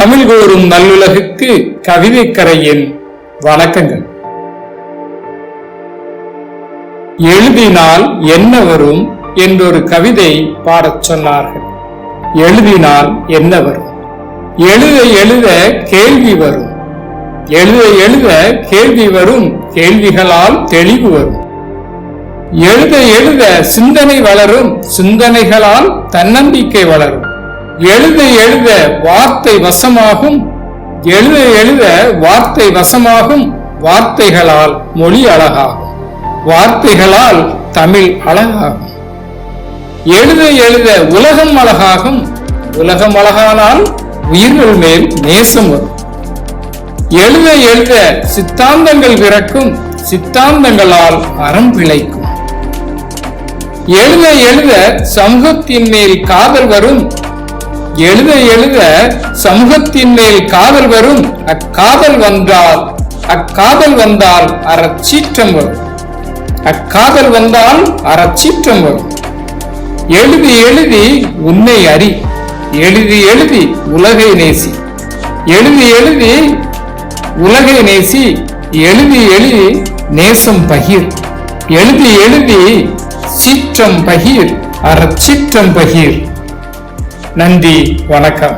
தமிழ் கூறும் நல்லுலகுக்கு கவிதைக்கரையின் வணக்கங்கள். எழுதினால் என்ன வரும் என்றொரு கவிதை பாடச் சொன்னார்கள். எழுதினால் என்ன வரும்? எழுத எழுத கேள்வி வரும், எழுத எழுத கேள்வி வரும், கேள்விகளால் தெளிவு வரும். எழுத எழுத சிந்தனை வளரும், சிந்தனைகளால் தன்னம்பிக்கை வளரும். எழுத எழுத வார்த்தை வசமாகும், எழுத எழுத வார்த்தை வசமாகும், வார்த்தைகளால் மொழி அழகாகும், வார்த்தைகளால் தமிழ் அழகாகும். எழுத எழுத உலகம் அழகாகும், உலகம் அழகானால் உயிர்கள் மேல் நேசம் வரும். எழுத எழுத சித்தாந்தங்கள் பிறக்கும், சித்தாந்தங்களால் அறம் பிழைக்கும். எழுத எழுத சமூகத்தின் மேல் காதல் வரும், எழுத எழுத சமூகத்தின் மேல் காதல் வரும். அக்காதல் வந்தால் அறச்சீற்றம் வரும், அக்காதல் வந்தால் அறச்சீற்றம் வரும். எழுதி எழுதி உன்னை அறி, எழுதி எழுதி உலகை நேசி, எழுதி எழுதி உலகை நேசி, எழுதி எழுதி நேசம் பகிர், எழுதி எழுதி சீற்றம் பகிர், அறச்சீற்றம் பகிர். நன்றி, வணக்கம்.